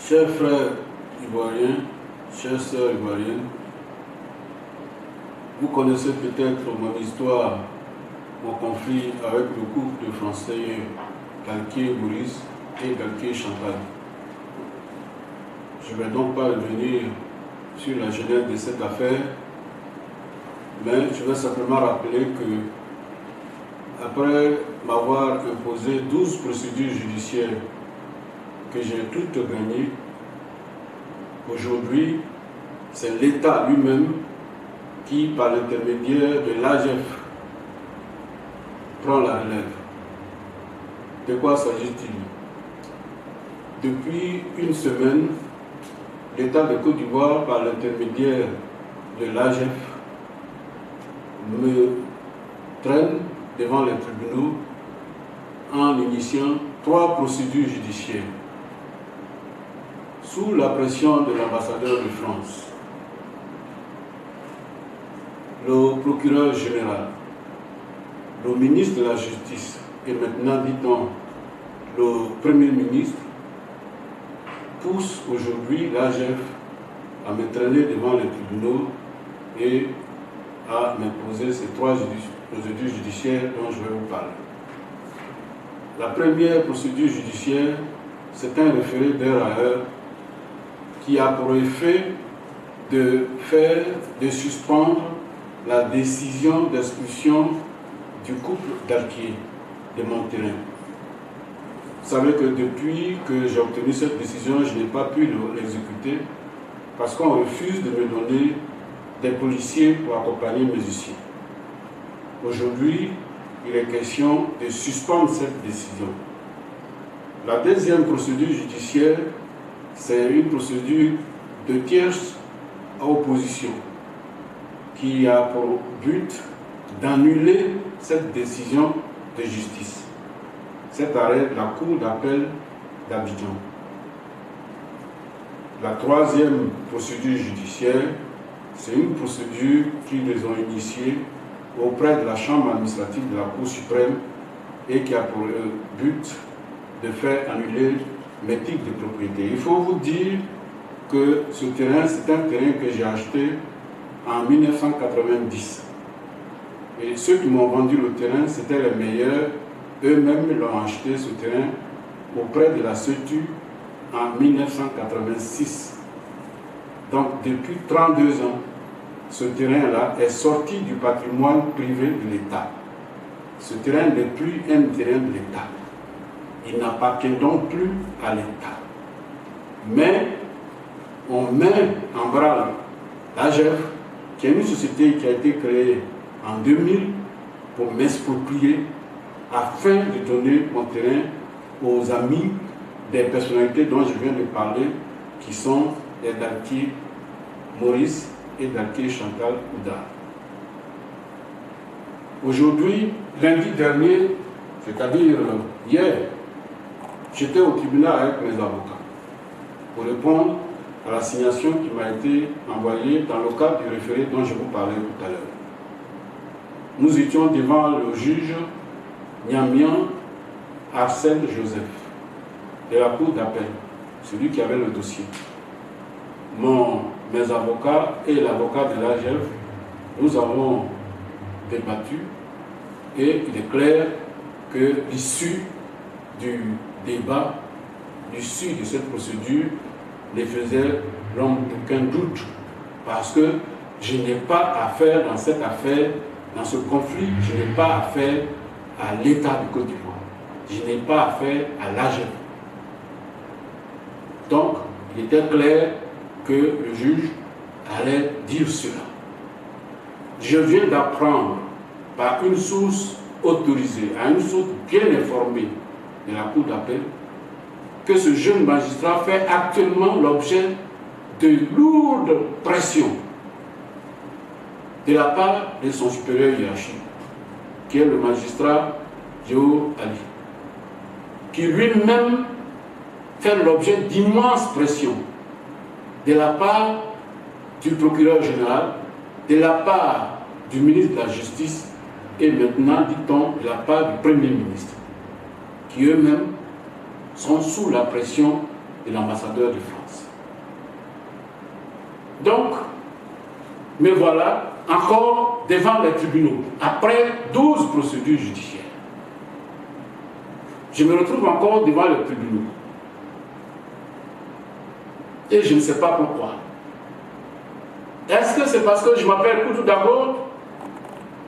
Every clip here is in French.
Chers frères ivoiriens, chères sœurs ivoiriennes, vous connaissez peut-être mon histoire, mon conflit avec le couple de Français Galtier-Maurice et Galtier-Chantal. Je ne vais donc pas revenir sur la genèse de cette affaire, mais je vais simplement rappeler que, après m'avoir imposé 12 procédures judiciaires que j'ai toutes gagnées, aujourd'hui, c'est l'État lui-même qui, par l'intermédiaire de l'AGF, prend la relève. De quoi s'agit-il? Depuis une semaine, l'État de Côte d'Ivoire, par l'intermédiaire de l'AGF, me traîne devant les tribunaux en initiant 3 procédures judiciaires sous la pression de l'ambassadeur de France, le procureur général, le ministre de la Justice et maintenant, dit-on, le Premier ministre, pousse aujourd'hui l'AGF à me traîner devant les tribunaux et à m'imposer ces 3 procédures judiciaires dont je vais vous parler. La première procédure judiciaire, c'est un référé d'heure à heure qui a pour effet de suspendre la décision d'expulsion du couple Galtier de mon terrain. Vous savez que depuis que j'ai obtenu cette décision, je n'ai pas pu l'exécuter parce qu'on refuse de me donner des policiers pour accompagner mes huissiers. Aujourd'hui, il est question de suspendre cette décision. La deuxième procédure judiciaire, c'est une procédure de tierce opposition qui a pour but d'annuler cette décision de justice, cet arrêt de la Cour d'appel d'Abidjan. La troisième procédure judiciaire, c'est une procédure qu'ils ont initiée auprès de la Chambre administrative de la Cour suprême et qui a pour but de faire annuler mes titres de propriété. Il faut vous dire que ce terrain, c'est un terrain que j'ai acheté en 1990. Et ceux qui m'ont vendu le terrain, c'était les meilleurs. Eux-mêmes l'ont acheté, ce terrain, auprès de la CETU en 1986. Donc, depuis 32 ans, ce terrain-là est sorti du patrimoine privé de l'État. Ce terrain n'est plus un terrain de l'État. Il n'appartient donc plus à l'État. Mais on met en branle l'AGF, qui est une société qui a été créée en 2000 pour m'exproprier afin de donner mon terrain aux amis des personnalités dont je viens de parler, qui sont les Galtier-Maurice et Galtier-Chantal Oudard. Aujourd'hui, lundi dernier, c'est-à-dire hier, j'étais au tribunal avec mes avocats pour répondre à l'assignation qui m'a été envoyée dans le cadre du référé dont je vous parlais tout à l'heure. Nous étions devant le juge Niamian Arsène Joseph de la Cour d'appel, celui qui avait le dossier. Mes avocats et l'avocat de l'AGF, nous avons débattu et il est clair que l'issue du débat, l'issue de cette procédure ne faisait l'ombre d'aucun doute parce que je n'ai pas affaire dans cette affaire, dans ce conflit, je n'ai pas affaire à l'État de Côte d'Ivoire, je n'ai pas affaire à l'AGF. Donc, il était clair que le juge allait dire cela. Je viens d'apprendre par une source autorisée, à une source bien informée de la Cour d'appel, que ce jeune magistrat fait actuellement l'objet de lourdes pressions de la part de son supérieur hiérarchique, qui est le magistrat Joe Ali, qui lui-même fait l'objet d'immenses pressions de la part du procureur général, de la part du ministre de la Justice et maintenant, dit-on, de la part du Premier ministre, qui eux-mêmes sont sous la pression et l'ambassadeur de France. Donc, me voilà encore devant les tribunaux, après 12 procédures judiciaires. Je me retrouve encore devant les tribunaux. Et je ne sais pas pourquoi. Est-ce que c'est parce que je m'appelle Koutou Dabo?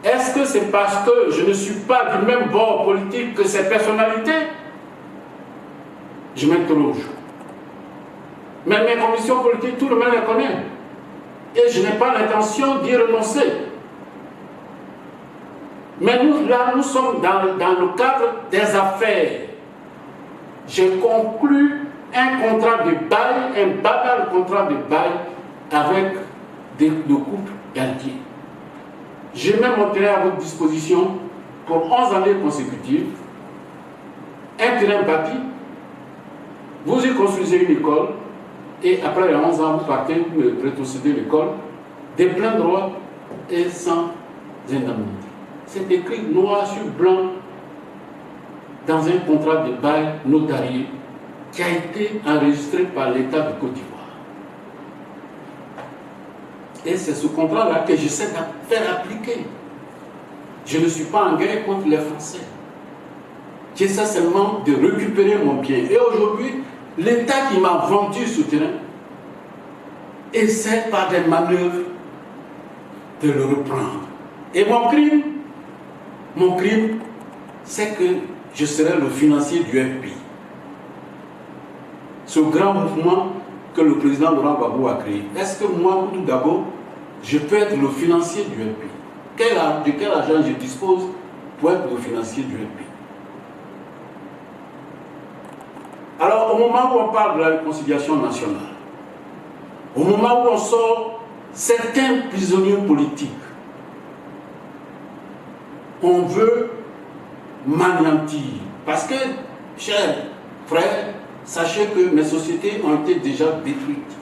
Est-ce que c'est parce que je ne suis pas du même bord politique que ces personnalités? Je m'interroge. Mais mes convictions politiques, tout le monde les connaît. Et je n'ai pas l'intention d'y renoncer. Mais nous, là, nous sommes dans le cadre des affaires. J'ai conclu un contrat de bail, un banal contrat de bail avec le couple Galtier. J'ai même montré à votre disposition pour 11 années consécutives un terrain bâti. Vous y construisez une école et après les 11 ans, vous partez, vous me rétrocédez l'école, des pleins droits et sans indemnité. C'est écrit noir sur blanc dans un contrat de bail notarié qui a été enregistré par l'État de Côte d'Ivoire. Et c'est ce contrat-là que j'essaie de faire appliquer. Je ne suis pas en guerre contre les Français. J'essaie seulement de récupérer mon bien. Et aujourd'hui, l'État qui m'a vendu ce terrain essaie par des manœuvres de le reprendre. Et mon crime, c'est que je serai le financier du FPI. Ce grand mouvement que le président Laurent Gbagbo a créé. Est-ce que moi, tout d'abord, je peux être le financier du FPI? De quel argent je dispose pour être le financier du FPI? Alors, au moment où on parle de la réconciliation nationale, au moment où on sort certains prisonniers politiques, on veut m'anéantir. Parce que, chers frères, sachez que mes sociétés ont été déjà détruites.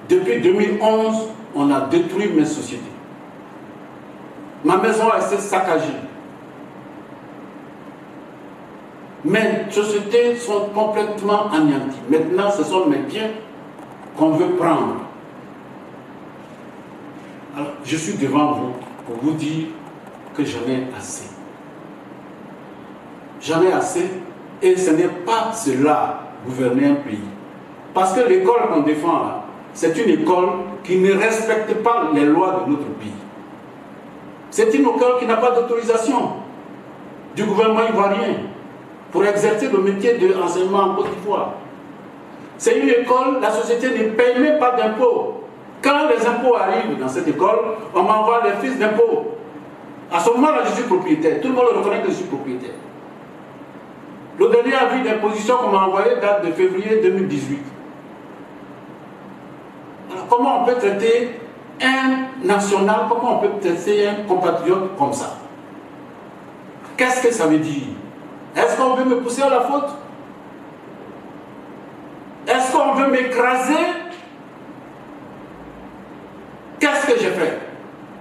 Depuis 2011, on a détruit mes sociétés. Ma maison a été saccagée. Mes sociétés sont complètement anéanties. Maintenant, ce sont mes biens qu'on veut prendre. Alors, je suis devant vous pour vous dire que j'en ai assez. J'en ai assez et ce n'est pas cela, gouverner un pays. Parce que l'école qu'on défend là, c'est une école qui ne respecte pas les lois de notre pays. C'est une école qui n'a pas d'autorisation du gouvernement ivoirien pour exercer le métier de l'enseignement en Côte d'Ivoire. C'est une école, la société ne paye même pas d'impôts. Quand les impôts arrivent dans cette école, on m'envoie les fiches d'impôts. À ce moment-là, je suis propriétaire. Tout le monde reconnaît que je suis propriétaire. Le dernier avis d'imposition qu'on m'a envoyé date de février 2018. Alors, comment on peut traiter un national, comment on peut traiter un compatriote comme ça? Qu'est-ce que ça veut dire? Est-ce qu'on veut me pousser à la faute? Est-ce qu'on veut m'écraser? Qu'est-ce que j'ai fait?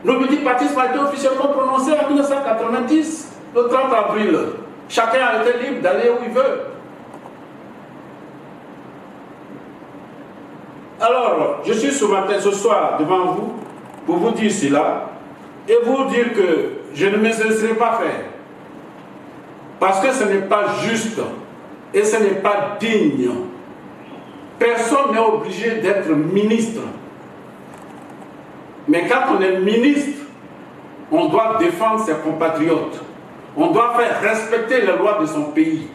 Le multipartisme a été officiellement prononcé en 1990, le 30 avril. Chacun a été libre d'aller où il veut. Alors, je suis ce soir devant vous pour vous dire cela et vous dire que je ne me laisserai pas faire. Parce que ce n'est pas juste et ce n'est pas digne. Personne n'est obligé d'être ministre. Mais quand on est ministre, on doit défendre ses compatriotes. On doit faire respecter les lois de son pays.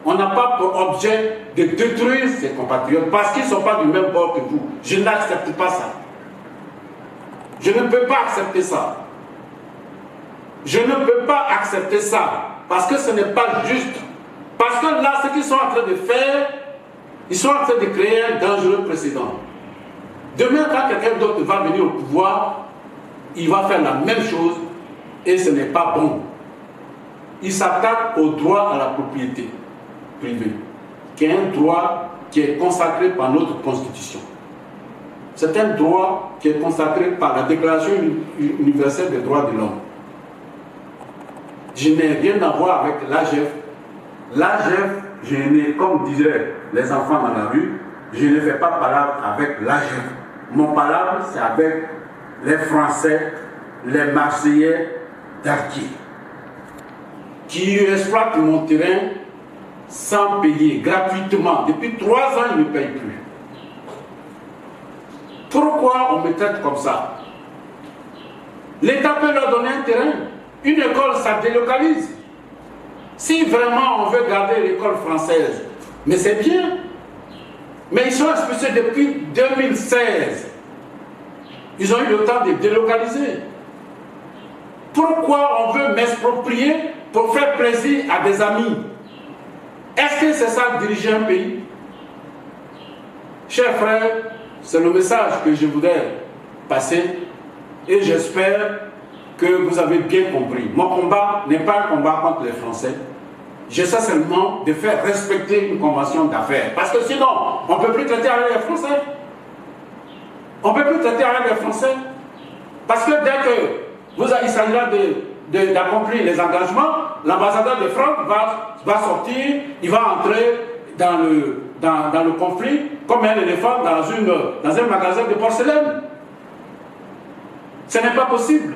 On n'a pas pour objet de détruire ses compatriotes parce qu'ils ne sont pas du même bord que vous. Je n'accepte pas ça. Je ne peux pas accepter ça. Je ne peux pas accepter ça parce que ce n'est pas juste. Parce que là, ce qu'ils sont en train de faire, ils sont en train de créer un dangereux précédent. Demain, quand quelqu'un d'autre va venir au pouvoir, il va faire la même chose et ce n'est pas bon. Il s'attaque au droit à la propriété privée, qui est un droit qui est consacré par notre Constitution. C'est un droit qui est consacré par la Déclaration universelle des droits de l'homme. Je n'ai rien à voir avec l'AGF. L'AGF comme disaient les enfants dans la rue, je ne fais pas palabre avec l'AGF. Mon palabre, c'est avec les Français, les Marseillais d'Arquier, qui exploitent mon terrain sans payer, gratuitement. Depuis 3 ans, ils ne payent plus. Pourquoi on me traite comme ça? L'État peut leur donner un terrain. Une école, ça délocalise. Si vraiment on veut garder l'école française, mais c'est bien. Mais ils sont expulsés depuis 2016. Ils ont eu le temps de délocaliser. Pourquoi on veut m'exproprier pour faire plaisir à des amis? Est-ce que c'est ça diriger un pays? Chers frères, c'est le message que je voudrais passer et j'espère que vous avez bien compris. Mon combat n'est pas un combat contre les Français. J'essaie seulement de faire respecter une convention d'affaires. Parce que sinon, on ne peut plus traiter avec les Français. On ne peut plus traiter avec les Français. Parce que dès que il s'agira d'accomplir les engagements, l'ambassadeur de France va sortir, il va entrer dans le conflit comme un éléphant dans un magasin de porcelaine. Ce n'est pas possible.